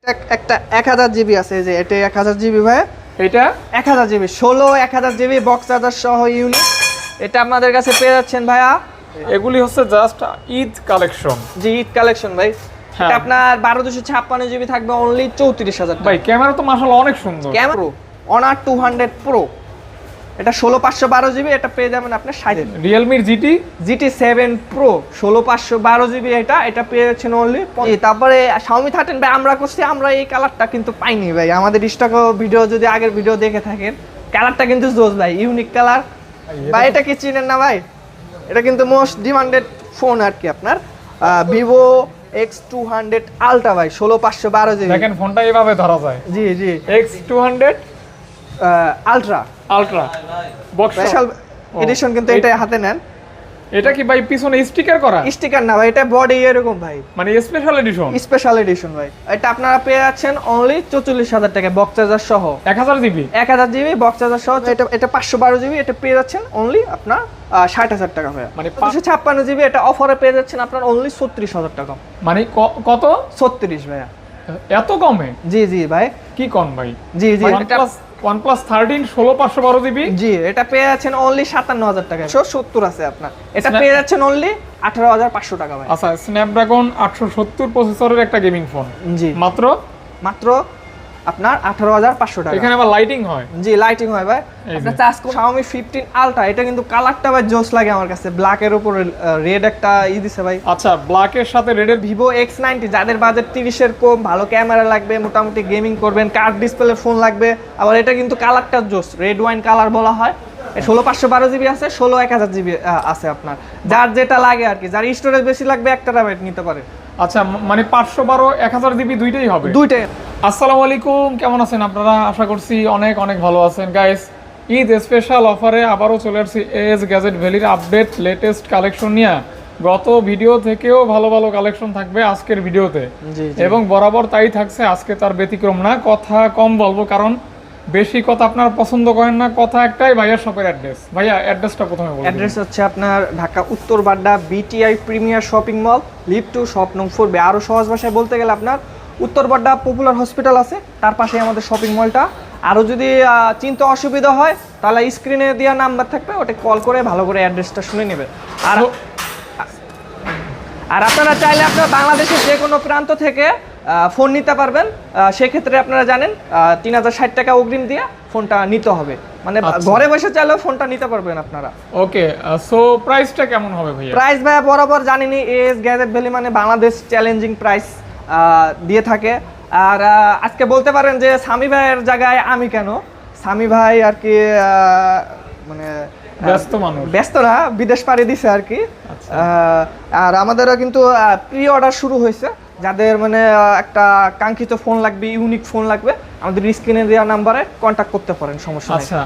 একটা 1000 জিবি আছে, এই যে এটা 1000 জিবি ভাই, এটা 1000 জিবি 1000 জিবি বক্স চার্জার সহ ইউনিট। এটা আপনাদের কাছে পেয়ে যাচ্ছেন ভাইয়া। এগুলি হচ্ছে জাস্ট ঈদ কালেকশন। জি, ঈদ কালেকশন ভাই। হ্যাঁ। এটা আপনার 12256 জিবি থাকবে অনলি 34000 ভাই ক্যামেরা তো মাশাআল্লাহ অনেক সুন্দর। ক্যামেরা অনার 200 প্রো, এটা 16512 জিবি, এটা পেয়ে যাবেন আপনি 60। রিয়েলমির GT7 প্রো 16512 জিবি, এটা পেয়ে যাচ্ছেন অনলি। তারপরে Xiaomi 13 ভাই আমরা করছি, আমরা এই কালারটা কিন্তু পাইনি ভাই। আমাদের স্টক ভিডিও যদি আগের ভিডিও দেখে থাকেন, কালারটা কিন্তু জোস ভাই, ইউনিক কালার ভাই। এটা কি চিনেন না ভাই? এটা কিন্তু মোস্ট ডিমান্ডেড ফোন আর কি আপনার Vivo X200 Ultra ভাই 16512 জিবি। দেখেন ফোনটা এইভাবে ধরা যায়। জি জি, X200 Ultra box special edition, কিন্তু এটা হাতে নেন। এটা কি ভাই পিছনে স্টিকার করা? স্টিকার না ভাই, এটা বডি এরকম ভাই, মানে স্পেশাল এডিশন। স্পেশাল এডিশন ভাই। এটা আপনারা পেয়ে যাচ্ছেন অনলি 44000 টাকা বক্স চার্জার সহ। 1000 জিবি 1000 জিবি বক্স চার্জার সহ। এটা 512 জিবি, এটা পেয়ে যাচ্ছেন অনলি আপনার 60000 টাকা ভাই। মানে 256 জিবি এটা অফারে পেয়ে যাচ্ছেন আপনার অনলি 36000 টাকা। মানে কত? 36 ভাইয়া। এত কমে? জি জি ভাই, কি কোন ভাই? জি জি। OnePlus 13 16512 GB. জি, এটা পেয়ে যাচ্ছেন অনলি 57000 টাকা। 170 আছে আপনার, এটা পেয়ে যাচ্ছেন অনলি 18500 টাকা ভাই। আচ্ছা, স্ন্যাপড্রাগন 870 প্রসেসরের একটা গেমিং ফোন। জি, মাত্র আপনার 18500 টাকা। এখানে আবার লাইটিং হয়? জি, লাইটিং হয় ভাই। আপনার চার্জ Xiaomi 15 Ultra, এটা কিন্তু কালারটা ভাই জোস লাগে আমার কাছে, ব্ল্যাক এর উপর রেড একটা দিছে ভাই। আচ্ছা, ব্ল্যাক এর সাথে রেডের Vivo X90, যাদের বাজেট 30 এর কম, ভালো ক্যামেরা লাগবে, মোটামুটি গেমিং করবেন, কার্ভ ডিসপ্লে ফোন লাগবে, আবার এটা কিন্তু কালারটা জোস, রেড ওয়াইন কালার বলা হয়। 16512 জিবি আছে, 1000 জিবি আছে আপনার, যার যেটা লাগে আর কি। যার স্টোরেজ বেশি লাগবে 1 টেরাবাইট নিতে পারে। আচ্ছা, মানে 512 1000 জিবি দুইটাই হবে? দুইটাই। আসসালামু আলাইকুম, কেমন আছেন আপনারা? আশা করছি অনেক অনেক ভালো আছেন। গাইস, ঈদ স্পেশাল অফারে আবারও চলে আসছি এজ গ্যাজেট ভ্যালির আপডেট লেটেস্ট কালেকশন নিয়ে। গত ভিডিও থেকেও ভালো ভালো কালেকশন থাকবে আজকের ভিডিওতে, এবং বরাবর তাই থাকছে, আজকে তার ব্যতিক্রম না। কথা কম বলবো, কারণ বেশি কথা আপনারা পছন্দ করেন না। কথা একটাই, ভাইয়া শপের অ্যাড্রেস। ভাইয়া অ্যাড্রেসটা প্রথমে বলুন। অ্যাড্রেস হচ্ছে আপনার ঢাকা উত্তর Badda BTI premier shopping mall, lift 2, shop নং 4। আরো সহজ ভাষায় বলতে গেলে আপনার উত্তর বাড্ডা পপুলার হসপিটাল আছে, তার পাশেই আমাদের শপিং মলটা। আরো যদি চিনতে অসুবিধা হয়, তাহলে স্ক্রিনে দেওয়া নাম্বার থাকবে, ওটা কল করে ভালো করে অ্যাড্রেসটা শুনে নেবে। আর আপনারা চাইলে আপনারা বাংলাদেশের যে কোনো প্রান্ত থেকে ফোন নিতে পারবেন। সেক্ষেত্রে আপনারা জানেন 3060 টাকা অগ্রিম দিয়ে ফোনটা নিতে হবে, মানে ঘরে বসে চাইলেও ফোনটা নিতে পারবেন আপনারা। ওকে, সো প্রাইসটা কেমন হবে ভাইয়া? প্রাইস ভাইয়া বরাবর জানেনই, এজ গ্যাজেট ভ্যালি মানে বাংলাদেশ চ্যালেঞ্জিং প্রাইস দিয়ে থাকে। আর আজকে বলতে পারেন যে সামি ভাইয়ের জায়গায় আমি কেন, সামি ভাই আর কি মানে ব্যস্ত মানুষ, ব্যস্ত না, বিদেশ পাড়ি দিছে আর কি। আর আমাদেরও কিন্তু প্রি অর্ডার শুরু হয়েছে, যাদের মানে একটা কাঙ্ক্ষিত ফোন লাগবে, ইউনিক ফোন লাগবে, আমাদের স্ক্রিনে দেওয়া নাম্বারে কন্টাক্ট করতে পারেন, সমস্যা নেই। আচ্ছা,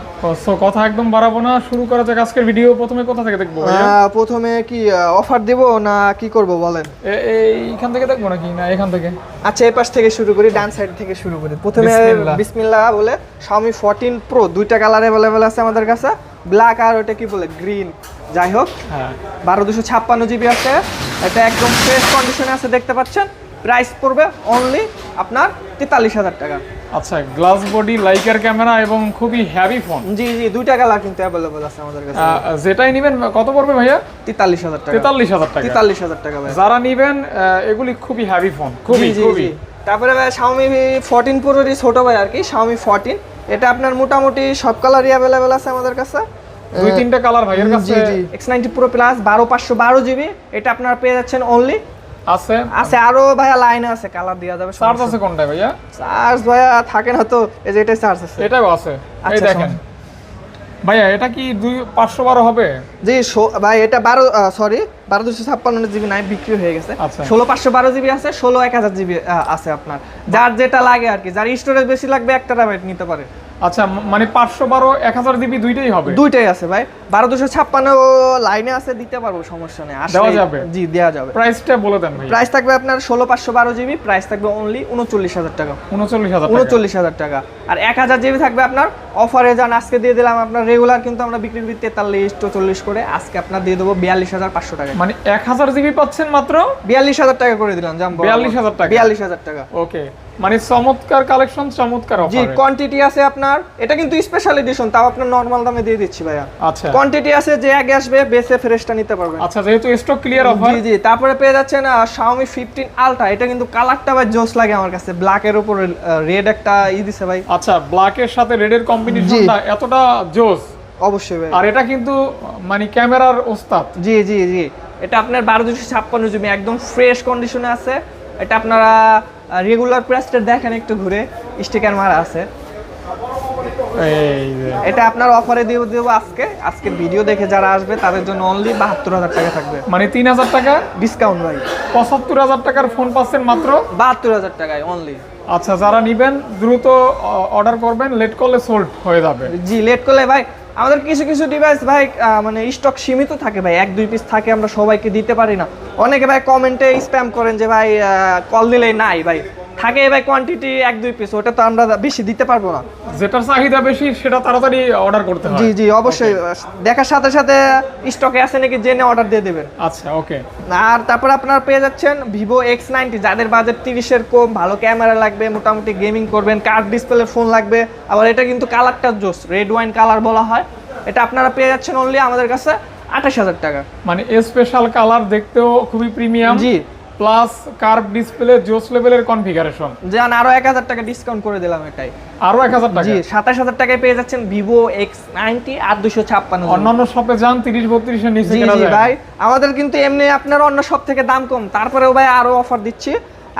সো কথা একদম বাড়াবো না, শুরু করা যাক আজকের ভিডিও। প্রথমে কোথা থেকে দেখবো ভাইয়া? প্রথমে কি অফার দিব না কি করব বলেন? এইখান থেকে দেখবো নাকি না এখান থেকে? আচ্ছা, এই পাশ থেকে শুরু করি, ডান সাইড থেকে শুরু করি। প্রথমে বিসমিল্লাহ বলে Xiaomi 14 Pro, দুইটা কালার अवेलेबल আছে আমাদের কাছে, ব্ল্যাক আর ওটা কি বলে গ্রিন, যাই হোক। হ্যাঁ, 12256 জিবি আছে, এটা একদম ফ্রেশ কন্ডিশনে আছে, দেখতে পাচ্ছেন। প্রাইস পড়বে অনলি আপনার 43000 টাকা। আচ্ছা, গ্লাস বডি, লাইকার ক্যামেরা এবং খুবই হেভি ফোন। জি জি, দুইটা কালার কিন্তু अवेलेबल আছে আমাদের কাছে। যেটাই নেবেন কত পড়বে ভাইয়া? 43000 টাকা। 43000 টাকা। 43000 টাকা ভাই। যারা নেবেন এগুলি খুবই হেভি ফোন, খুবই খুবই। তারপরে ভাই Xiaomi 14 Pro এর ছোট ভাই আর কি, Xiaomi 14, এটা আপনার মোটামুটি সব কালারই अवेलेबल আছে আমাদের কাছে। দুই তিনটা কালার ভাইয়ের কাছে। X90 Pro Plus 12512 জিবি, এটা আপনারা পেয়ে যাচ্ছেন অনলি। আছে আরো ভাইয়া লাইনে আছে, কালার দেওয়া যাবে। চার্জ আছে কোনটা ভাইয়া? চার্জ ভাইয়া থাকে না তো, এই যে এটাই চার্জ আছে। এটাও আছে, এই দেখেন ভাইয়া। এটা কি 512 হবে? জি ভাই, এটা 12256 জিবি নাই, বিক্রি হয়ে গেছে। 16512 জিবি আছে, 1000 জিবি আছে আপনার, যার যেটা লাগে আর কি। যার স্টোরেজ বেশি লাগবে 1 টেরাবাইট নিতে পারে। আচ্ছা, মানে 512 1000 জিবি দুইটাই হবে? দুইটাই আছে ভাই। 12256 লাইনে আছে, দিতে পারবো, সমস্যা নেই, দেওয়া যাবে। জি, দেওয়া যাবে। প্রাইসটা বলে দেন ভাই। প্রাইস থাকবে আপনার 16512 জিবি, প্রাইস থাকবে অনলি 39000 টাকা। 39000 টাকা। আর 1000 জিবি থাকবে আপনার অফারে, যান আজকে দিয়ে দিলাম আপনার। রেগুলার কিন্তু আমরা বিক্রি করি 43 44 করে, আজকে আপনার দিয়ে দেবো 42500 টাকা। মানে 1000 জিবি পাচ্ছেন মাত্র 42000 টাকা করে দিলাম, জান। 42000 টাকা। 42000 টাকা। ওকে, মানে চমৎকার কালেকশন, চমৎকার জি অফারে। কোয়ান্টিটি আছে আপনার, এটা কিন্তু স্পেশাল এডিশন, তাও আপনার নরমাল দামে দিয়ে দিচ্ছি ভাইয়া। আচ্ছা কোয়ান্টিটি আছে, যে আগে আসবে বেসে ফ্রেশটা নিতে পারবেন। আচ্ছা, যেহেতু স্টক ক্লিয়ার অফার। জি জি, তারপরে পেয়ে যাচ্ছেন Xiaomi 15 Ultra, এটা কিন্তু কালারটা ভাই জোস লাগে আমার কাছে, ব্ল্যাক এর উপর রেড একটা দিছে ভাই। আচ্ছা, ব্ল্যাকের সাথে রেডের কম্বিনেশনটা এতটা জোস। অবশ্যই ভাই। আর এটা কিন্তু মানে ক্যামেরার ওস্তাদ। জি জি জি, এটা আপনার 1256 জিবি একদম ফ্রেশ কন্ডিশনে আছে। এটা আপনারা রেগুলার প্রাইসটা দেখেন একটু ঘুরে, স্টিকার মারা আছে। এই যে এটা আপনার অফারে দিয়ে দেবো আজকে ভিডিও দেখে যারা আসবে তাদের জন্য অনলি 72,000 টাকা থাকবে, মানে 3,000 টাকা ডিসকাউন্ট ভাই। 75,000 টাকার ফোন পাচ্ছেন মাত্র 72,000 টাকায় অনলি। আচ্ছা, যারা নিবেন দ্রুত অর্ডার করবেন, লেট করলে সোল্ড হয়ে যাবে। জি, লেট করলে ভাই আমাদের কিছু কিছু ডিভাইস ভাই মানে স্টক সীমিত থাকে ভাই, 1-2 পিস থাকে, আমরা সবাইকে দিতে পারি না। অনেকে ভাই কমেন্টে স্প্যাম করেন যে ভাই কল দিলেই নাই, ভাই থাকে ভাই কোয়ান্টিটি 1-2 পিস, ওটা তো আমরা বেশি দিতে পারবো না। যেটার চাহিদা বেশি সেটা তাড়াতাড়ি অর্ডার করতে হয়। জি জি অবশ্যই, দেখার সাথে সাথে স্টকে আছে নাকি জেনে অর্ডার দিয়ে দেবেন। আচ্ছা ওকে। আর তারপর আপনারা পেয়ে যাচ্ছেন Vivo X90, যাদের বাজেট 30-এর কম, ভালো ক্যামেরা লাগবে, মোটামুটি গেমিং করবেন, কার্ভ ডিসপ্লে ফোন লাগবে, আবার এটা কিন্তু কালারটা জোস, রেড ওয়াইন কালার বলা হয়। এটা আপনারা পেয়ে যাচ্ছেন অনলি আমাদের কাছে 28,000 টাকা। মানে স্পেশাল কালার, দেখতেও খুবই premium, G plus curve display, জোস লেভেলের কনফিগারেশন। জান আরো 1,000 টাকা ডিসকাউন্ট করে দিলাম এটাই। আরো 1,000 টাকা? জি, 27,000 টাকায় পেয়ে যাচ্ছেন Vivo X90 আর 256। অন্যান্য শপে যান 30-32 এর নিচে জি কেনা জি যায়। ভাই, আমাদের কিন্তু এমনি আপনার অন্য সব থেকে দাম কম, তারপরেও ভাই আরো অফার দিচ্ছি।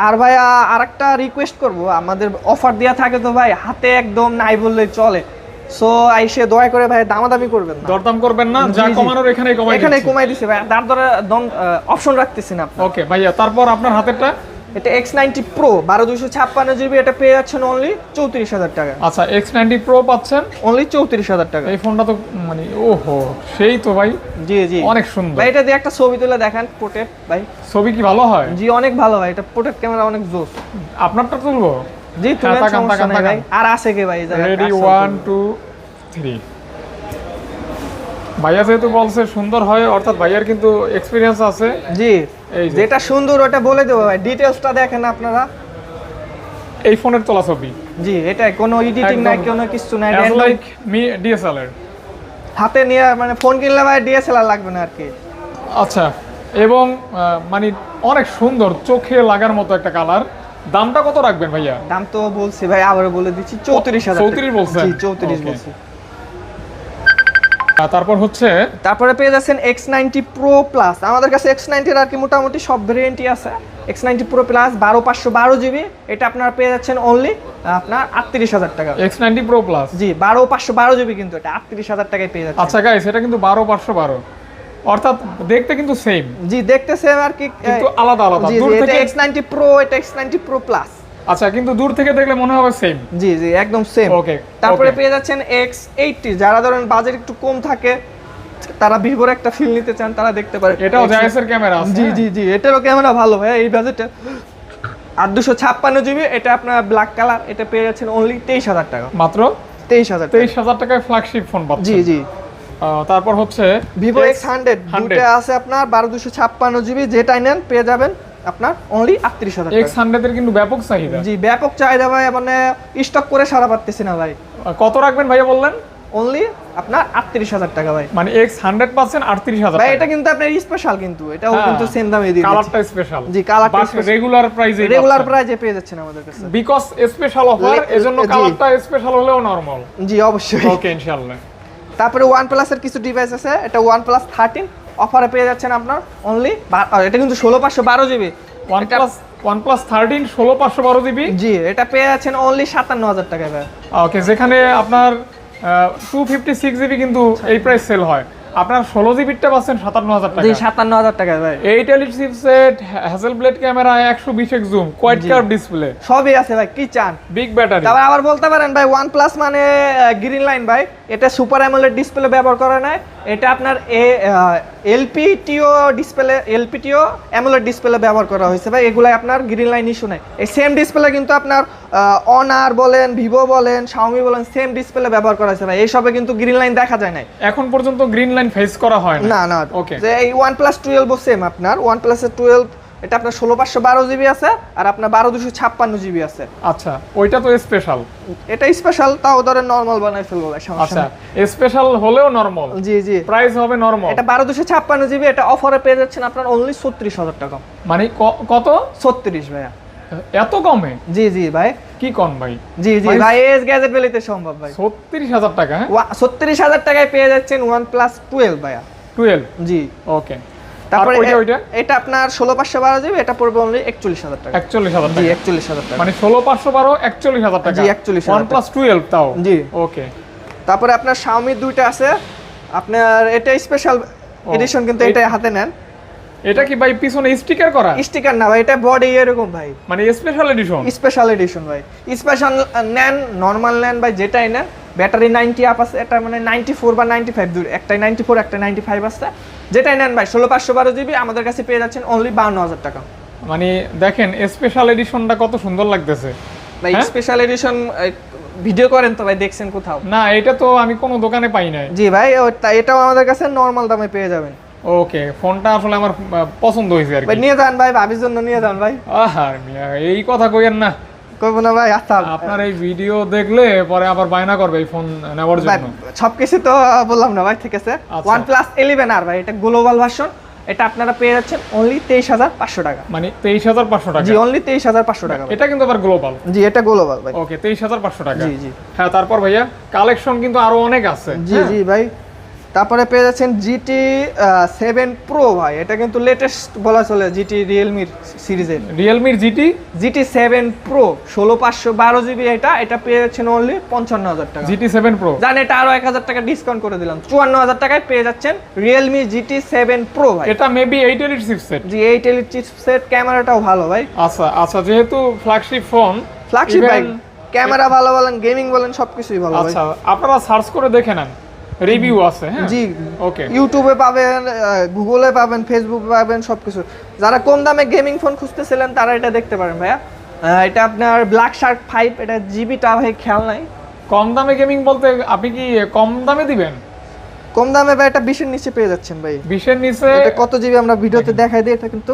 আর ভাই আরেকটা রিকোয়েস্ট করব, আমাদের অফার দেওয়া থাকে তো ভাই হাতে একদম নাই বললেই চলে, সো আইসে দয়া করে ভাই দামাদামি করবেন না, দরদাম করবেন না, যা জি, জি। কমানোর এখানেই কমাই এখানে দিচ্ছি। কমাই দিছি ভাই, তার ধরে অপশন রাখতেছি না। ওকে ভাইয়া, তারপর আপনার হাতেরটা? এটা X90 Pro 12/256 জিবি, এটা পেয়ে যাচ্ছেন অনলি 34,000 টাকা। আচ্ছা, X90 Pro পাচ্ছেন অনলি 34,000 টাকা। এই ফোনটা তো মানে ওহো সেই তো ভাই, জি জি অনেক সুন্দর। ভাই এটা দিয়ে একটা ছবি তুলে দেখেন পোর্ট্রেট ভাই। ছবি কি ভালো হয়? জি অনেক ভালো ভাই, এটা পোর্ট্রেট ক্যামেরা অনেক জোস। আপনারটা তুলবো? জি তুলেন, তাকান, সমস্যা তাকান, নাই ভাই। তাকান। আর আছে কি ভাই এই জায়গায়? রেডি 1 2 3। ভাইয়া যেহেতু বলছে সুন্দর হয়, অর্থাৎ ভাইয়ার কিন্তু এক্সপিরিয়েন্স আছে। জি, এই যে। যেটা সুন্দর ওটা বলে দেবো ভাই, ডিটেইলসটা দেখেন আপনারা। এই ফোনের তোলা ছবি, জি, এটা কোনো এডিটিং নাই, কোনো কিছু নাই, অ্যাজ লাইক মি ডিএসএলআর। হাতে নিয়ে মানে ফোন কিনলে ভাই ডিএসএলআর লাগবে না আর কি। আচ্ছা, এবং মানে অনেক সুন্দর, চোখে লাগার মতো একটা কালার। দামটা কত রাখবেন ভাইয়া? দাম তো বলছি ভাই, আবারও বলে দিচ্ছি 34,000 টাকা। 34 বলছেন? জি 34 Okay. বলছি। তারপর হচ্ছে তারপরে পেয়ে যাচ্ছেন X90 Pro Plus, আমাদের কাছে X90 এর আর কি মোটামুটি সব ভেরিয়েন্টই আছে। X90 Pro Plus 12/512 জিবি, এটা আপনারা পেয়ে যাচ্ছেন অনলি আপনার 38,000 টাকা। X90 Pro Plus। জি 12/512 জিবি, কিন্তু এটা 38,000 টাকায় পেয়ে যাচ্ছে। আচ্ছা গাইস, এটা কিন্তু 12/512, অর্থাৎ দেখতে কিন্তু সেম, জি দেখতে সেম আর কি, কিন্তু আলাদা আলাদা। জি দূর জি, এটা থেকে X90 Pro, এটা X90 Pro Plus। আচ্ছা, কিন্তু দূর থেকে দেখলে মনে হবে সেম। জি জি একদম সেম। ওকে। তারপরে পেয়ে যাচ্ছেন X80, যারা ধরেন বাজেট একটু কম থাকে, তারা ভিভোর একটা ফিল নিতে চান, তারা দেখতে পারে। এটাও জায়াসের ক্যামেরা আছে। জি জি জি, এটারও ক্যামেরা ভালো ভাই এই বাজেটে। আর 256 জিবি, এটা আপনার ব্ল্যাক কালার, এটা পেয়ে যাচ্ছেন অনলি 23,000 টাকা। মাত্র 23,000। 23,000 টাকায় ফ্ল্যাগশিপ ফোন পাচ্ছেন। জি জি, তারপর হচ্ছে ভিভো X100 দুটো আছে আপনার 12/256 জিবি, যেটাই নেন পেয়ে যাবেন আপনার অনলি 38,000 টাকা। X100 এর কিন্তু ব্যাপক চাহিদা। জি ব্যাপক চাহিদা ভাই, মানে স্টক করে সারা পারতেছি না ভাই। কত রাখবেন ভাইয়া বললেন? অনলি আপনার 38,000 টাকা ভাই। মানে X100 পাচ্ছেন 38,000 ভাই টাকা। এটা কিন্তু আপনার স্পেশাল, কিন্তু এটাও হ্যাঁ, কিন্তু সেম দামে দিয়ে দিচ্ছি। কালারটা স্পেশাল। জি কালারটা রেগুলার প্রাইসে, রেগুলার প্রাইসে পেয়ে যাচ্ছেন আমাদের কাছে, বিকজ স্পেশাল অফার, এজন্য জি। কালারটা স্পেশাল হলেও নরমাল। জি অবশ্যই। ওকে ইনশাআল্লাহ। তারপরে OnePlus এর কিছু ডিভাইস আছে, এটা OnePlus 13 অফারে পেয়ে যাচ্ছেন আপনার অনলি, এটা কিন্তু 16/512 জিবি। OnePlus 13 16/512 GB. জি, এটা পেয়ে যাচ্ছেন অনলি 57,000 টাকায় ভাই। ওকে, যেখানে আপনার 256 জিবি কিন্তু এই প্রাইস সেল হয়, আপনার 16 জিবিটা পাচ্ছেন 57,000 টাকা। জি 57,000 টাকায় ভাই। 8 LED chipset, Hasselblad camera, 120x zoom, quad curve display, সবই আছে ভাই, কি চান? Big battery. তারপর আবার বলতে পারেন ভাই OnePlus মানে গ্রিন লাইন ভাই, এটা সুপার অ্যামোলেড ডিসপ্লে ব্যবহার করে না, এটা আপনার এলপিটিও ডিসপ্লে, এলপিটিও অ্যামোলেড ডিসপ্লে ব্যবহার করা হয়েছে ভাই, এগুলাই আপনার গ্রিন লাইন ইস্যু নাই। এই সেম ডিসপ্লে কিন্তু আপনার অনার বলেন, ভিভো বলেন, শাওমি বলেন, সেম ডিসপ্লে ব্যবহার করা হয়েছে ভাই, এইসবে কিন্তু গ্রিন লাইন দেখা যায় না এখন পর্যন্ত গ্রিন লাইন ফেস করা হয় না। না না। ওকে। যে এই OnePlus 12 সেম আপনার OnePlus 12 এটা আপনার 16512 জিবি আছে, আর আপনার 12256 জিবি আছে। আচ্ছা, ওইটা তো স্পেশাল। এটা স্পেশাল, তাও ধরেন নরমাল বানাই ফেলবো ভাই, সমস্যা আচ্ছা, নেই। স্পেশাল হলেও নরমাল, জি জি, প্রাইস হবে নরমাল। এটা 12256 জিবি, এটা অফারে পেয়ে যাচ্ছেন আপনার অনলি 36000 টাকা। মানে কত? 36 ভাইয়া। এত কমে? জি জি ভাই, কি কোন ভাই? জি জি ভাই, এস গ্যাজেট ভ্যালিতে সম্ভব ভাই। 36000 টাকা? হ্যাঁ, 36000 টাকায় পেয়ে যাচ্ছেন OnePlus 12 ভাইয়া। 12? জি। ওকে, তারপরে ওইটা এটা আপনার 16512 জিবি, এটা পড়বে অনলি 41000 টাকা। 41000 জি, টাকা? 41000 টাকা। মানে 16512 41000 টাকা? জি, 41000 OnePlus 12 তাও? জি। ওকে। তারপরে আপনার Xiaomi দুইটা আছে, আপনার এটা স্পেশাল এডিশন, কিন্তু এটা হাতে নেন। এটা কি ভাই পিছনে স্টিকার করা? স্টিকার না ভাই, এটা বডি এরকম ভাই, মানে স্পেশাল এডিশন? স্পেশাল এডিশন ভাই। স্পেশাল নেন, নরমাল নেন ভাই, যেটাই নেন। ব্যাটারি 90 আপ আছে, এটা মানে 94 বা 95 দূর, একটাই 94 একটা 95 আছে। যেটাই নেন ভাই 16512 জিবি আমাদের কাছে পেয়ে যাচ্ছেন অনলি 52000 টাকা। মানে দেখেন স্পেশাল এডিশনটা কত সুন্দর লাগতেছে ভাই। হ্যাঁ? স্পেশাল এডিশন ভিডিও করেন তো ভাই, দেখছেন কোথাও? না, এটা তো আমি কোনো দোকানে পাই নাই। জি ভাই, এটাও আমাদের কাছে নরমাল দামে পেয়ে যাবেন। ওকে, ফোনটা আসলে আমার পছন্দ হয়েছে আর ভাই কি। নিয়ে যান ভাই, ভাবির জন্য নিয়ে যান ভাই। আহার মিয়া, এই কথা কইেন না। কইব না ভাই, আচ্ছা। আপনার এই ভিডিও দেখলে পরে আবার বায়না করবে এই ফোন নেওয়ার ভাই জন্য। সবকিছু তো বললাম না ভাই, ঠিক আছে। আচ্ছা। OnePlus 11R ভাই, এটা গ্লোবাল ভার্সন। এটা আপনারা পেয়ে যাচ্ছেন অনলি 23500 টাকা। মানে 23500 টাকা? জি, অনলি 23500 টাকা ভাই। এটা কিন্তু আবার গ্লোবাল? জি, এটা গ্লোবাল ভাই। ওকে, 23500 টাকা। জি জি। হ্যাঁ, তারপর ভাইয়া কালেকশন কিন্তু আরো অনেক আছে। জি জি ভাই। তারপরে পেয়ে যাচ্ছেন GT 7 Pro ভাই, এটা কিন্তু লেটেস্ট বলা চলে GT রিয়েলমির সিরিজের। রিয়েলমির GT 7 Pro 16512 জিবি, এটা পেয়ে যাচ্ছেন অনলি 55000 টাকা। GT 7 Pro? জান, এটা আরো 1000 টাকা ডিসকাউন্ট করে দিলাম, 54000 টাকায় পেয়ে যাচ্ছেন Realme GT 7 Pro ভাই। এটা মেবি 8 এর চিপসেট? জি, 8 এর চিপসেট, ক্যামেরাটাও ভালো ভাই। আচ্ছা আচ্ছা, যেহেতু ফ্ল্যাগশিপ ফোন, ফ্ল্যাগশিপ ভাই, ক্যামেরা ভালো বলেন, গেমিং বলেন, সবকিছুই ভালো ভাই। আচ্ছা, আপনারা সার্চ করে দেখে নেন, রিভিউ আছে। হ্যাঁ জি, ওকে। ইউটিউবে পাবেন, গুগলে পাবেন, ফেসবুকে পাবেন, সবকিছু। যারা কম দামে গেমিং ফোন খুঁজতেছিলেন তারা এটা দেখতে পারেন ভাইয়া। এটা আপনার ব্ল্যাক শার্ক 5, এটা জিবিটা ভাই খেয়াল নাই। কম দামে গেমিং বলতে আপনি কি কম দামে দিবেন? কম দামে ভাই, এটা 20 এর নিচে পেয়ে যাচ্ছেন ভাই। 20 এর নিচে? এটা কত জিবি আমরা ভিডিওতে দেখাই দিই, এটা কিন্তু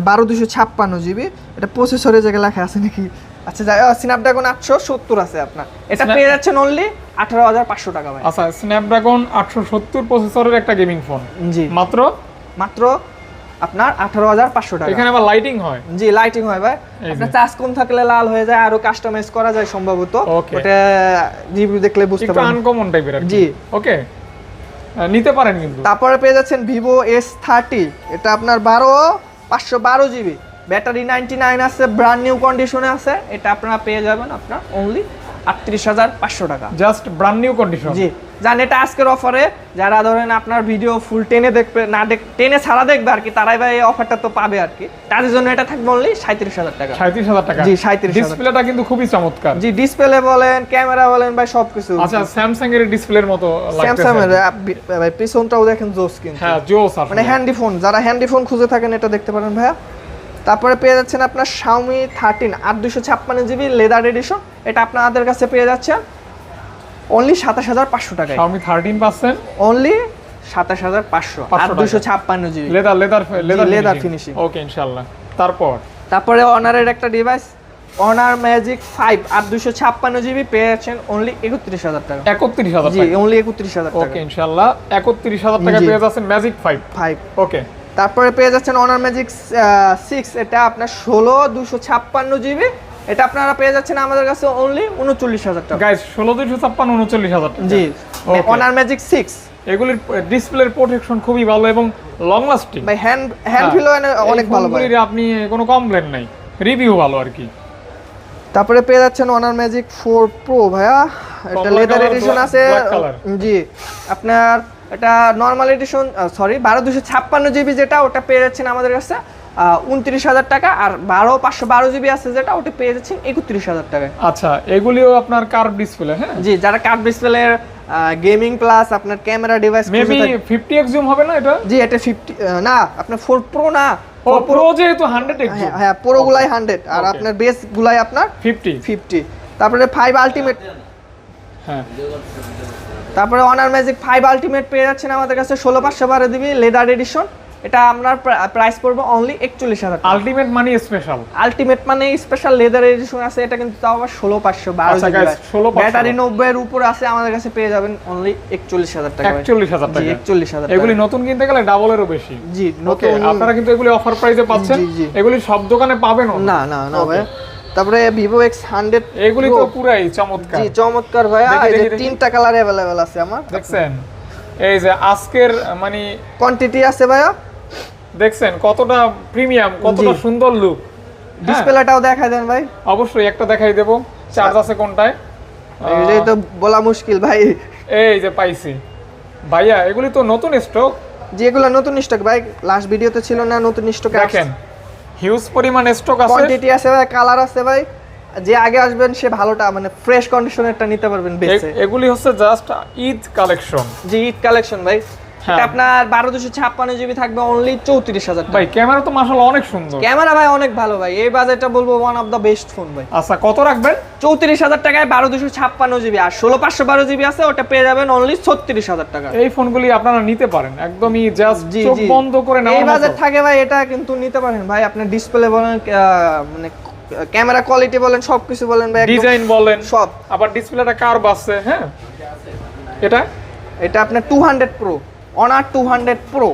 12256 জিবি। এটা প্রসেসরের জায়গায় লেখা আছে নাকি? আচ্ছা, স্ন্যাপড্রাগন 870 আছে আপনার। এটা পেয়ে যাচ্ছেন অনলি 18500 টাকা ভাই। আচ্ছা, স্ন্যাপড্রাগন 870 প্রসেসরের একটা গেমিং ফোন, জি, মাত্র আপনার 18500 টাকা। এখানে আবার লাইটিং হয়? জি, লাইটিং হয় ভাই। আপনার চার্জ কম থাকলে লাল হয়ে যায়, আরো কাস্টমাইজ করা যায় সম্ভবত। Okay. ওটা রিভিউ দেখলে বুঝতে একটু পারবেন। আনকমন টাইপের আর কি। জি। ওকে, নিতে পারেন কিন্তু। তারপরে পেয়ে যাচ্ছেন Vivo S30, এটা আপনার 512 জিবি, ব্যাটারি 99 আছে, ব্র্যান্ড নিউ কন্ডিশনে আছে। এটা আপনারা পেয়ে যাবেন আপনার অনলি 38500 টাকা। Just brand new condition? জি, জান, এটা আজকের অফারে যারা ধরেন আপনার ভিডিও ফুল টেনে দেখবে, না টেনে ছাড়া দেখবে আর কি, তারাই ভাই এই অফারটা তো পাবে আর কি। তাদের জন্য এটা থাকবে অনলি 37000 টাকা। 37000 টাকা? জি, 37000। ডিসপ্লেটা কিন্তু খুবই চমৎকার। জি, ডিসপ্লে বলেন, ক্যামেরা বলেন ভাই, সবকিছু। আচ্ছা, স্যামসাং এর ডিসপ্লের মতো লাগতেছে? স্যামসাং এর ভাই পিছনটাও দেখেন জোস কিন্তু। হ্যাঁ, জোস আসলে। মানে হ্যান্ডি ফোন, যারা হ্যান্ডি ফোন খুঁজে থাকেন এটা দেখতে পারেন ভাইয়া। তারপরে পেয়ে যাচ্ছেন আপনার Xiaomi 13 8256 জিবি লেদার এডিশন, এটা আপনাদের কাছে পেয়ে যাচ্ছে অনলি 27500 টাকায়। Xiaomi 13 পাচ্ছেন অনলি 27500 8256 জিবি লেদার ফিনিশিং। ওকে, ইনশাআল্লাহ। তারপরে অনারের একটা ডিভাইস অনার ম্যাজিক 5 8256 জিবি পেয়ে যাচ্ছেন অনলি 31000 টাকা। 31000 জি, টাকা? অনলি 31000 টাকা। ওকে, ইনশাআল্লাহ 31000 টাকা জি। পেয়ে যাচ্ছেন ম্যাজিক 5। ওকে, তারপরে পেয়ে যাচ্ছেন অনার ম্যাজিক 6, এটা আপনার 16256 জিবি, এটা আপনারা পেয়ে যাচ্ছেন আমাদের কাছে অনলি 39000 টাকা। গাইস, 16256 39000 টাকা? জি, Okay. Honour magic 6। এগুলির ডিসপ্লের প্রোটেকশন খুবই ভালো এবং লং লাস্টিং। ভাই হ্যান্ড ফিল অনেক ভালো ভাই। আপনি কোনো কমপ্লেন নাই, রিভিউ ভালো আর কি। তারপরে পেয়ে যাচ্ছেন অনার ম্যাজিক 4 প্রো ভাইয়া, এটা কমলা লেদার কালার, এডিশন আছে। Black colour. জি, আপনার এটা নরমাল এডিশন, সরি 12256 জিবি যেটা, ওটা পেয়ে যাচ্ছেন আমাদের কাছে 29000 টাকা। আর 12512 জিবি আছে যেটা, ওটা পেয়ে যাচ্ছেন 31000 টাকায়। আচ্ছা, এগুলিও আপনার কার্ভ ডিসপ্লে? হ্যাঁ জি, যারা কার্ভ ডিসপ্লের গেমিং প্লাস আপনার camera device maybe 50x zoom হবে না এটা? জি, এটা 50 না, আপনার 4 প্রো না। ও প্রো যেহেতু 100x জুম। হ্যাঁ, প্রো গুলাই 100 আর Okay. আপনার বেস গুলাই আপনার 50। তারপরে 5 আলটিমেট, হ্যাঁ, তারপরে অনার ম্যাজিক 5 আলটিমেট পেয়ে যাচ্ছেন আমাদের কাছে 16512 জিবি লেদার এডিশন, এটা আপনার প্রাইস পড়বে অনলি 41,000 টাকা। আলটিমেট মানে স্পেশাল, আলটিমেট মানে স্পেশাল লেদার এডিশন আছে, এটা কিন্তু তাও আবার 16,500 আচ্ছা জিবি guys, 16,500 ব্যাটারি 90 এর উপরে আছে, আমাদের কাছে পেয়ে যাবেন অনলি 41,000 টাকা। 41,000 জি, টাকা। 41,000 টাকা। এগুলি নতুন কিনতে গেলে ডাবলেরও বেশি। জি, ওকে, নতুন আপনারা কিন্তু এগুলি অফার প্রাইসে পাচ্ছেন। জি, জি। এগুলি সব দোকানে পাবেন না না না ভাই। তারপরে Vivo X100 এগুলি তো পুরাই চমৎকার। জি, চমৎকার ভাইয়া। দেখি, এই যে দেখি, দেখি। 3টা কালার अवेलेबल আছে আমার। দেখছেন এই যে আজকের মানে কোয়ান্টিটি আছে ভাইয়া। দেখছেন কতটা প্রিমিয়াম, কতটা জি। সুন্দর লুক। ডিসপ্লেটাও দেখায় দেন ভাই। অবশ্যই একটা দেখাই দেব। চার্জ আছে কোনটায়? এই তো বলা মুশকিল ভাই। এই যে পাইছি ভাইয়া, এগুলি তো নতুন স্টক। যেগুলো নতুন স্টক ভাই, লাস্ট ভিডিওতে ছিল না, নতুন স্টক দেখেন হিউজ পরিমাণ স্টক আছে, কোয়ান্টিটি আছে ভাই, কালার আছে ভাই। যে আগে আসবেন সে ভালোটা মানে ফ্রেশ কন্ডিশনেরটা নিতে পারবেন বেশি। এগুলি হচ্ছে জাস্ট ঈদ কালেকশন। জি, ঈদ কালেকশন ভাই। হ্যাঁ। এটা আপনার 1256 জিবি থাকবে অনলি 34,000 টাকা। ভাই ক্যামেরা তো মাশাআল্লাহ অনেক সুন্দর। ক্যামেরা ভাই অনেক ভালো ভাই, এই বাজেটটা বলবো one of the best phone ভাই। আচ্ছা কত রাখবেন? 34,000 টাকায় 1256 জিবি, আর 16,512 জিবি আছে, ওটা পেয়ে যাবেন অনলি 36,000 টাকা। এই ফোনগুলি আপনারা নিতে পারেন একদমই জাস্ট জি, চোখ জি। বন্ধ করে এই নেওয়ার বাজেট মতো। থাকে ভাই, এটা কিন্তু নিতে পারেন ভাই। আপনার ডিসপ্লে বলেন, মানে ক্যামেরা কোয়ালিটি বলেন, সবকিছু বলেন ভাই, একদম ডিজাইন বলেন সব। আবার ডিসপ্লেটা কার্ভ আছে। হ্যাঁ এটা এটা আপনার 200 প্রো, অনার 200 প্রো,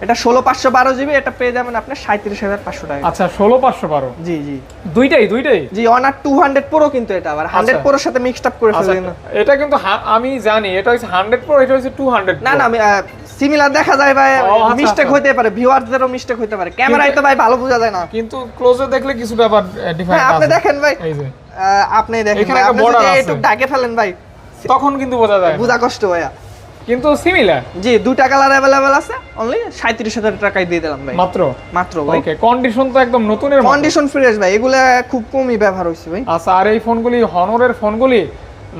এটা 16,512 জিবি, এটা পেয়ে যাবেন আপনার 37,500 টাকা। আচ্ছা 16,512। জি জি দুইটাই জি, অনার 200 প্রো, কিন্তু এটা আবার 100 প্রোর সাথে মিক্সড আপ করে আচ্ছা, ফেলেন। এটা কিন্তু আমি জানি এটা হচ্ছে 100 প্রো, এটা হচ্ছে 200 না না, সিমিলার দেখা যায় ভাই, ও, আচ্ছা, মিস্টেক আচ্ছা। হতে পারে, ভিউয়ারদেরও মিস্টেক হতে পারে, ক্যামেরায় তো ভাই ভালো বোঝা যায় না। কিন্তু ক্লোজে দেখলে কিছুটা আবার ডিফারেন্ট হ্যাঁ, আপনি আছে। দেখেন ভাই, এই যে আপনি দেখেন এখানে ভাই, একটা আপনি border যদি আছে। একটু ঢাকে ফেলেন ভাই, তখন কিন্তু বোঝা যায় না। বোঝা কষ্ট ভাইয়া। কিন্তু সিমিলার জি, দুইটা কালার अवेलेबल আছে, অনলি 37,000 টাকায় দিয়ে দিলাম ভাই, মাত্র। মাত্র ভাই। ওকে, কন্ডিশন তো একদম নতুনের মতো। কন্ডিশন ফ্রেশ ভাই, এগুলা খুব কমই ব্যবহার হইছে ভাই। আচ্ছা, আর এই ফোনগুলি হনরের ফোনগুলি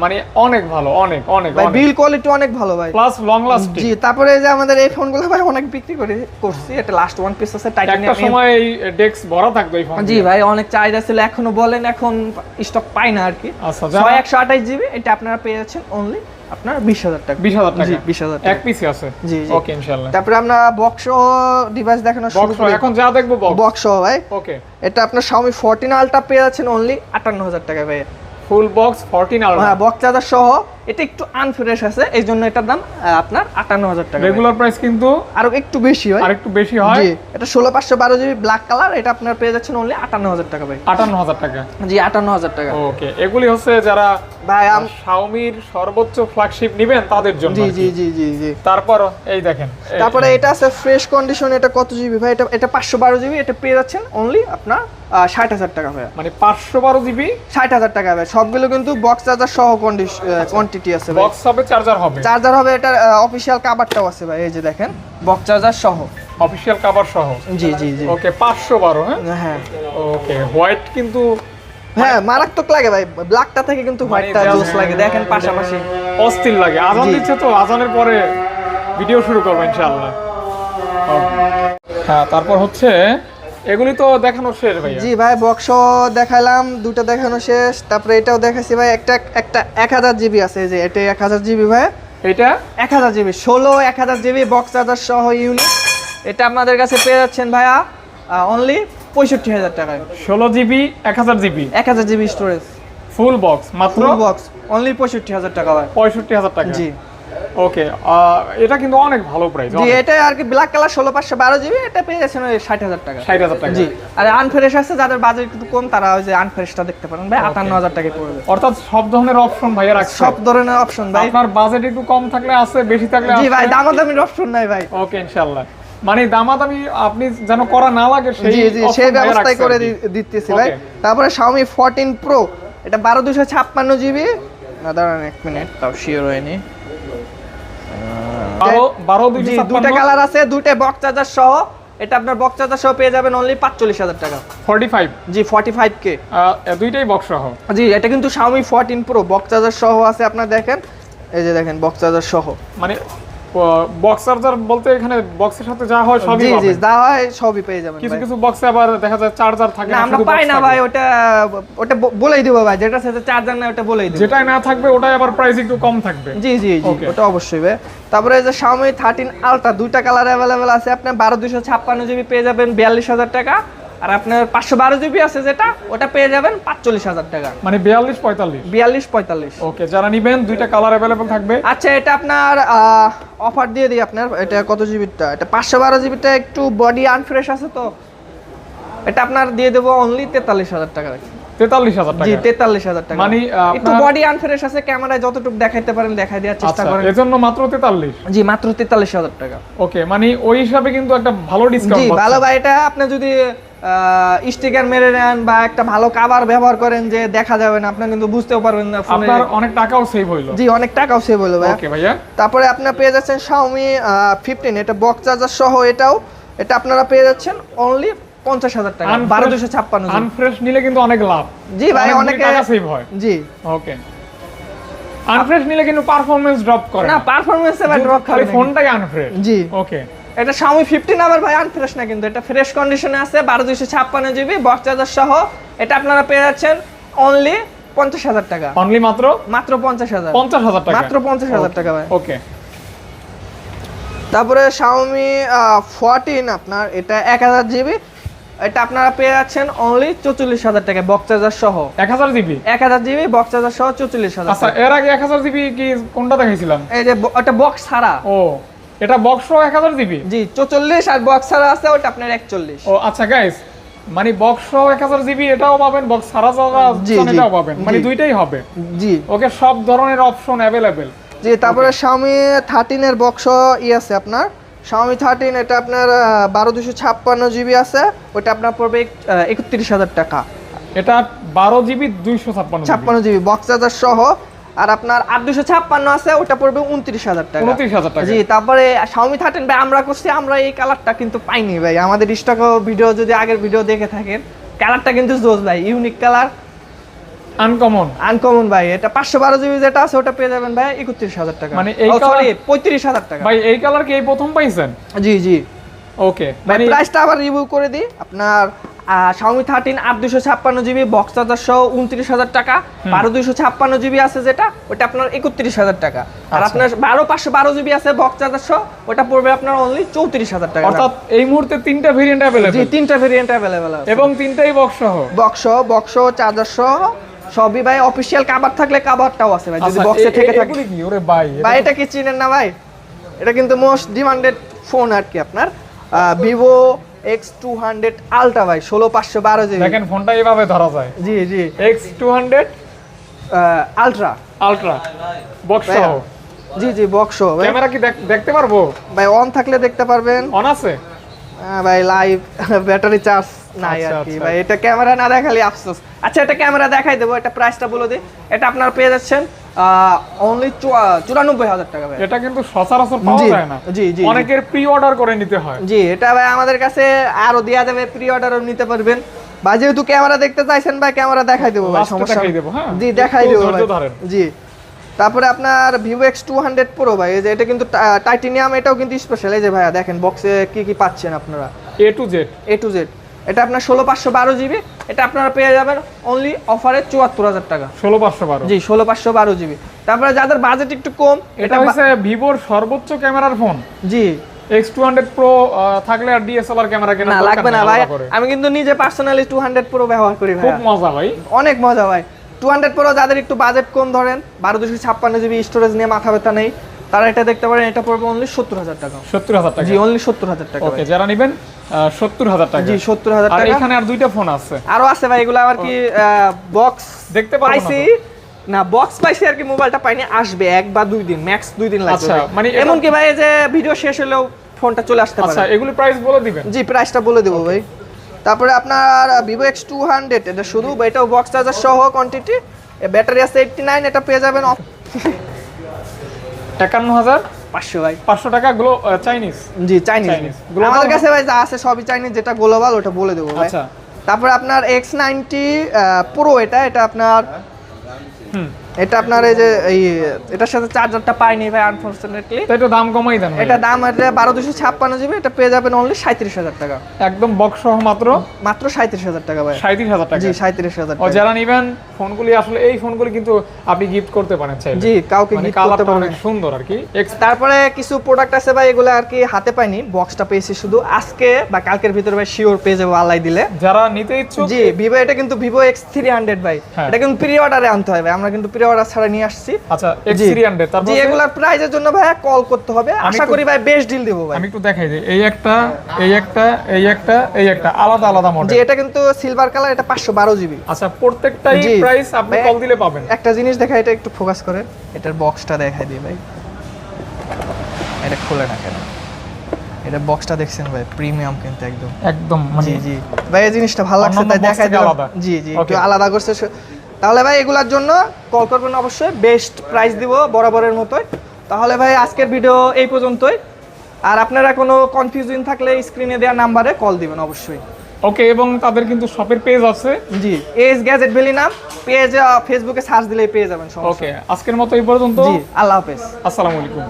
মানে অনেক ভালো, অনেক অনেক ভাই বিল কোয়ালিটি অনেক ভালো ভাই, প্লাস লং লাস্টিং। জি। তারপরে এই যে আমাদের এই ফোনগুলো ভাই অনেক বিক্রি করছি, এটা লাস্ট ওয়ান পিস আছে একটা টাইটানিয়াম। সময় এই ডেস্ক ভরা থাকতো এই ফোন। জি ভাই, অনেক চাহিদা ছিল, এখনো বলেন, এখন স্টক পাই না আর কি। আচ্ছা, 128 জিবি, এটা আপনারা পেয়ে যাচ্ছেন অনলি আপনার 20,000 টাকা। 20,000 টাকা। জি, 20,000 এক পিসি আছে। জি জি। ওকে, ইনশাআল্লাহ। তারপরে আমরা বক্স ডিভাইস দেখানো শুরু বক্স করি। এখন যা দেখবো বক্স। বক্স ভাই, ওকে, এটা আপনার Xiaomi 14 আলট্রা পেয়ে যাচ্ছেন অনলি 58,000 টাকায় ভাই। Full box 14 ultra. হ্যাঁ, বক্স চার্জার সহ, এটা একটু আনফ্রেশ আছে, এই জন্য এটার দাম আপনার 58,000 টাকা। রেগুলার প্রাইস কিন্তু আরো একটু বেশি হয়, আরেকটু বেশি হয়। জি। এটা 16,512 জিবি ব্ল্যাক কালার, এটা আপনার পেয়ে যাচ্ছেন অনলি 58,000 টাকা ভাই। 58,000 টাকা। জি, 58,000 টাকা ওকে, এগুলি হচ্ছে যারা ভাই। Xiaomi-র সর্বোচ্চ ফ্ল্যাগশিপ নেবেন তাদের জন্য। জি জি জি জি জি। তারপর এই দেখেন, তারপরে এটা আছে ফ্রেশ কন্ডিশন, এটা কত জিবি ভাই? এটা 512 জিবি, এটা পেয়ে যাচ্ছেন অনলি আপনার 60,000 টাকা ভাই। মানে 512 জিবি 60,000 টাকা ভাই। সবগুলো কিন্তু বক্স চার্জার সহ কোয়ান্টিটি আছে ভাই। বক্স হবে, চার্জার হবে, চার্জার হবে, এটা অফিশিয়াল কভারটাও আছে ভাই, এই যে দেখেন, বক্স চার্জার সহ। অফিশিয়াল কভার সহ। জি জি জি। ওকে, 512। হ্যাঁ হ্যাঁ ওকে, হোয়াইট কিন্তু হ্যাঁ, মারাত্মক লাগে ভাই, ব্ল্যাকটা থেকে কিন্তু হোয়াইটটা just- জোস লাগে, দেখেন পাশাপাশি। অস্থির লাগে। আজান জি। দিচ্ছে তো, আজানের পরে ভিডিও শুরু করবো ইনশাআল্লাহ। হ্যাঁ, তারপর হচ্ছে এগুলি তো দেখানো শেষ ভাইয়া। জি ভাই, বক্স দেখালাম, দুটো দেখানো শেষ। তারপরে এটাও দেখাচ্ছি ভাই, একটা 1000 জিবি আছে, এই যে এটা 1000 জিবি ভাই। এটা 1000 জিবি 1000 জিবি বক্স চার্জার সহ ইউনিট, এটা আপনাদের কাছে পেয়ে যাচ্ছেন ভাইয়া অনলি 65,000 টাকায়। 16 GB 1000 GB 1000 GB storage, full box মাত্র ফুল বক্স অনলি 65,000 টাকা ভাই। 65,000 টাকা। জি ওকে, এটা কিন্তু অনেক ভালো প্রাইস। জি, এটা আর কি ব্ল্যাক কালার 16,512 জিবি, এটা পেয়ে যাচ্ছেন ওই 60,000 টাকা। 60,000 টাকা। জি, আর আনফ্রেশ আছে, যাদের বাজেট একটু কম তারা ওই যে আনফ্রেশটা দেখতে পারেন ভাই, 58,000 টাকায় পড়বে। অর্থাৎ সব ধরনের অপশন ভাইয়া রাখছে। সব ধরনের অপশন ভাই। আপনার বাজেট একটু কম থাকলে আছে, বেশি থাকলে জি ভাই, আছে। দামাদামির অপশন নাই ভাই। ওকে, ইনশাআল্লাহ। মানে দামাদামি আপনি যেন করা না লাগে সেই জি জি, option সেই ভাইয়া ব্যবস্থাই রাখছে করে আর কি। দিতেছি ভাই। Okay. তারপরে Xiaomi 14 Pro, এটা 12,256 জিবি। না দাঁড়ান এক মিনিট, তাও শিওর হয়নি। 12 জি, দুইটা কালার আছে, দুইটা বক্স চার্জার সহ, এটা আপনার বক্স চার্জার সহ পেয়ে যাবেন অনলি 45,000 টাকা। 45। জি, 45K। দুইটাই বক্স সহ। জি, এটা কিন্তু Xiaomi 14 Pro বক্স চার্জার সহ আছে, আপনার দেখেন, এই যে দেখেন বক্স চার্জার সহ। মানে বক্স চার্জার বলতে এখানে বক্সের সাথে যা হয় সবই জি জি পাবেন। যা হয় সবই পেয়ে যাবেন কিছু ভাই। কিছু বক্সে আবার দেখা যায় চার্জার থাকে না না, আমরা শুধু পাই box না থাকে। ভাই, ওটা ওটা বলেই দিব ভাই, যেটা সাথে চার্জার না ওটা বলেই দিব। যেটাই না থাকবে ওটাই আবার প্রাইস একটু কম থাকবে। জি জি জি Okay. ওটা অবশ্যই ভাই। তারপরে এই যে Xiaomi 13 Ultra দুইটা কালার अवेलेबल আছে, আপনার 12256 জিবি পেয়ে যাবেন 42000 টাকা, আর আপনার 512 জিবি আছে যেটা ওটা পেয়ে যাবেন 45000 টাকা, মানে 42 45। 42 45। ওকে, যারা নেবেন দুইটা কালার अवेलेबल থাকবে। আচ্ছা এটা আপনার অফার দিয়ে দিই আপনার, এটা কত জিবিটা, এটা 512 জিবিটা একটু বডি আনফ্রেশ আছে তো, এটা আপনার দিয়ে দেবো অনলি 43000 টাকা। 43000 জি টাকা। 43000 টাকা। মানে একটু বডি আনফ্রেশ আছে, ক্যামেরায় যতটুকু দেখাইতে পারেন দেখাই দেওয়ার চেষ্টা আচ্ছা, করেন। এজন্য মাত্র 43। জি মাত্র 43000 টাকা। ওকে, মানে ওই হিসাবে কিন্তু একটা ভালো জি ডিসকাউন্ট ভালো ভাই, এটা আপনি যদি স্টিকার মেরে নেন বা একটা ভালো কভার ব্যবহার করেন যে দেখা যাবে না, আপনি কিন্তু বুঝতেও পারবেন না ফোনে। আপনার অনেক টাকাও সেভ হইলো। জি অনেক টাকাও সেভ হলো ভাই। ওকে ভাইয়া। তারপরে আপনারা পেয়ে যাচ্ছেন Xiaomi 15, এটা বক্স চার্জার সহ, এটা আপনারা পেয়ে যাচ্ছেন অনলি 50000 টাকা, 12256 জিবি। আনফ্রেশ নিলে কিন্তু অনেক লাভ। জি ভাই অনেক টাকা সেভ হয়। জি ওকে, আনফ্রেশ নিলে কিন্তু পারফরম্যান্স ড্রপ করে না, পারফরম্যান্সে ভাই ড্রপ খালি খালি ফোনটাই আনফ্রেশ। জি ওকে, এটা Xiaomi 15 আবার ভাই আনফ্রেশ না, কিন্তু এটা ফ্রেশ কন্ডিশনে আছে, 12256 জিবি বক্স চার্জার সহ, এটা আপনারা পেয়ে যাচ্ছেন অনলি 50000 টাকা। অনলি মাত্র মাত্র 50000 টাকা। মাত্র 50000 টাকা ভাই। ওকে, তারপরে Xiaomi 14 আপনার এটা 1000 জিবি, এটা আপনারা পেয়ে যাচ্ছেন অনলি 44000 টাকা বক্স চার্জার সহ। 1000 জিবি। 1000 জিবি বক্স চার্জার সহ 44000 আচ্ছা, টাকা। এর আগে 1000 জিবি কি কোনটা দেখাইছিলাম? এই যে ওটা বক্স ছাড়া। ও, এটা বক্স সহ 1000 জিবি। জি 44, আর বক্স ছাড়া আছে ওটা আপনার 41। ও আচ্ছা গাইস, মানে বক্স সহ 1000 জিবি এটাও পাবেন, বক্স ছাড়া জি, এটাও পাবেন, মানে জি। দুইটাই হবে। জি ওকে, সব ধরনের অপশন अवेलेबल। জি তারপরে Xiaomi 13 এর বক্স আছে আপনার, Xiaomi 13 এটা আপনার 12256 জিবি আছে, ওটা আপনার পড়বে 31000 টাকা। এটা 12 জিবি 256 56 জিবি বক্স চার্জার সহ, আর আপনার 8256 আছে ওটা পড়বে 29000 টাকা। 29000 টাকা। জি তারপরে Xiaomi 13 ভাই আমরা করছি, আমরা এই কালারটা কিন্তু পাইনি ভাই, আমাদের স্টক ভিডিও যদি আগের ভিডিও দেখে থাকেন, কালারটা কিন্তু জোস ভাই, ইউনিক কালার, আনকমন ভাই। এটা 512 জিবি যেটা আছে ওটা পেয়ে যাবেন ভাই 31000 টাকা, মানে এই সরি 35000 টাকা ভাই। এই কালার কি এই প্রথম পাইছেন? জি জি ওকে, ভাই মানে প্রাইসটা আবার রিভিউ করে দিই আপনার। Xiaomi 13 8256 জিবি বক্স চার্জার সহ 29000 টাকা, 12256 জিবি আছে যেটা ওটা আপনার 31000 টাকা, আর আচ্ছা। আপনার 512 জিবি আছে বক্স চার্জার সহ ওটা পড়বে আপনার অনলি 34000 টাকা। অর্থাৎ এই মুহূর্তে তিনটা ভেরিয়েন্ট জি अवेलेबल, তিনটা ভেরিয়েন্ট अवेलेबल আছে, এবং তিনটাই বক্স সহ। বক্স চার্জার সহ সবই ভাই। অফিশিয়াল কভার থাকলে কভারটাও আছে ভাই, যদি আচ্ছা, বক্সে থেকে থাকে। এগুলি কি? ওরে ভাই, ভাই এটা কি চিনেন না ভাই? এটা কিন্তু মোস্ট ডিমান্ডেড ফোন আর কি আপনার, Vivo X200 Ultra ভাই, 16512 জিবি। দেখেন ফোনটা এইভাবে ধরা যায়। জি জি X200 আলট্রা আলট্রা বক্স সহ। জি জি বক্স ভাই। ক্যামেরা কি দেখতে পারবো? ভাই অন থাকলে দেখতে পারবেন। অন আছে? ভাই লাইভ ব্যাটারি চার্জ নাই আর আচ্ছা, কি আচ্ছা। ভাই, এটা ক্যামেরা না দেখালে আফসোস। আচ্ছা এটা ক্যামেরা দেখাই দেবো, এটা প্রাইসটা বলে দিই। এটা আপনার পেয়ে যাচ্ছেন অনলি 94000 টাকা ভাই। এটা কিন্তু সচরাচর পাওয়া জি, যায় না। জি, জি, অনেকের প্রি অর্ডার করে নিতে হয়। জি এটা ভাই আমাদের কাছে আরো দেয়া যাবে, প্রি অর্ডারও নিতে পারবেন। বা যেহেতু ক্যামেরা দেখতে চাইছেন ভাই, ক্যামেরা দেখাই দেবো ভাই, Last এ সমস্যা দেখাই নেই। দেবো, হ্যাঁ? জি দেখাই একটু দেবো ধৈর্য ভাই। ধরেন। জি তারপরে আপনার Vivo X200 Pro ভাই, এই যে এটা কিন্তু টাইটেনিয়াম, এটাও কিন্তু স্পেশাল। এই যে ভাইয়া দেখেন বক্সে কি কি পাচ্ছেন আপনারা, A to Z। A to Z। এটা আপনার 16512 জিবি, এটা আপনারা পেয়ে যাবেন অনলি অফারে 74000 টাকা। 16512। জি 16512 জিবি। তারপরে যাদের বাজেট একটু কম, এটা হচ্ছে ভিভোর সর্বোচ্চ ক্যামেরার ফোন। জি X200 Pro থাকলে আর DSLR ক্যামেরা কেনা না লাগবে না ভাই, আমি কিন্তু নিজে পার্সোনালি 200 Pro ব্যবহার করি ভাই, খুব মজা ভাই, অনেক মজা ভাই। 200 Pro যাদের একটু বাজেট কম, ধরেন 12256 জিবি স্টোরেজ নিয়ে মাথা ব্যথা নেই, তারা এটা দেখতে পারেন। এটা পড়বে অনলি 70000 টাকা। 70000 টাকা। জি অনলি 70000 টাকা। ওকে, যারা নেবেন 70000 টাকা। জি 70000 আর টাকা। এখানে আর দুইটা ফোন আছে, আরো আছে ভাই, এগুলো আবার কি বক্স দেখতে পারবো না পাইছি না, বক্স পাইছি আর কি, মোবাইলটা পাইনি, আসবে 1 বা 2 দিন, ম্যাক্স 2 দিন লাগবে। আচ্ছা, মানে এমন কি ভাই এই যে ভিডিও শেষ হলেও ফোনটা চলে আসতে আচ্ছা, পারে। এগুলি প্রাইস বলে দিবেন? জি প্রাইসটা বলে দেবো ভাই। তারপরে আপনার Vivo X200, এটা শুধু এটাও বক্স চার্জার সহ কোয়ান্টিটি, ব্যাটারি আছে 89, এটা পেয়ে যাবেন 51500 ভাই। 500 টাকা। গুলো চাইনিজ? জি চাইনিজ। Chinese। Global আমাদের কাছে ভাই যা আছে সবই চাইনিজ, যেটা গ্লোবাল ওটা বলে দেবো ভাই। আচ্ছা। তারপরে আপনার X90 Pro, এটা আপনার এটা আপনার এই যে এটার সাথে চার্জারটা পাইনি ভাই আনফরচুনেটলি। তো এটা দাম কমাই দেন ভাই। এটা দাম এটা 12256 জিবি, এটা পেয়ে যাবেন অনলি 37000 টাকা। একদম বক্স সহ মাত্র 37000 টাকা ভাই। 37000 টাকা। জি 37000 ও টাকা। যারা নেবেন ফোনগুলি আসলে এই ফোনগুলি কিন্তু আপনি গিফট করতে পারেন চাইলে। জি কাউকে মানে গিফট করতে কালারটা পারেন। অনেক সুন্দর আর কি। তারপরে কিছু প্রোডাক্ট আছে ভাই, এগুলো আর কি হাতে পাইনি, বক্সটা পেয়েছি শুধু আজকে বা কালকের ভিতরে ভাই শিওর পেয়ে যাবো আল্লাহ দিলে। যারা নিতে ইচ্ছুক, জি ভিভো, এটা কিন্তু ভিভো X300 ভাই। হ্যাঁ। এটা কিন্তু প্রি অর্ডারে আনতে হয় ভাই, আমরা কিন্তু প্রি অর্ডার ছাড়া নিয়ে আসছি। আচ্ছা X300 তারপর জি এগুলার প্রাইসের জন্য ভাই কল করতে হবে, আশা করি ভাই বেস্ট ডিল দেবো ভাই। আমি একটু দেখাই দিই, এই একটা এই একটা এই একটা এই একটা আলাদা আলাদা জি মডেল। এটা কিন্তু সিলভার কালার, এটা 512 জিবি। আচ্ছা প্রত্যেকটাই জি। প্রাইস আপনি ভাই, কল দিলে পাবেন। একটা জিনিস দেখা, এটা একটু ফোকাস করেন, এটার বক্সটা দেখাই দিই ভাই। এটা খুলে না কেন, এটা বক্সটা দেখছেন ভাই, প্রিমিয়াম কিন্তু একদম। একদম মানে জি জি ভাই এই জিনিসটা ভালো লাগছে অন্যান্য তাই box দেখাই থেকে দিলাম। আলাদা। জি জি একটু Okay. আলাদা করছে তাহলে ভাই এগুলার জন্য কল করবেন অবশ্যই, বেস্ট প্রাইস দিব বরাবরের মতোই। তাহলে ভাই আজকের ভিডিও এই পর্যন্তই, আর আপনারা কোনো কনফিউশন থাকলে স্ক্রিনে দেওয়া নাম্বারে কল দিবেন অবশ্যই। ওকে, এবং তাদের কিন্তু শপের পেজ আছে। জি এস গ্যাজেট ভ্যালি নাম, পেজ ফেসবুকে সার্চ দিলেই পেয়ে যাবেন সমস্যা ওকে, আজকের মতো এই পর্যন্ত। জি আল্লাহ হাফেজ। আসসালামু আলাইকুম।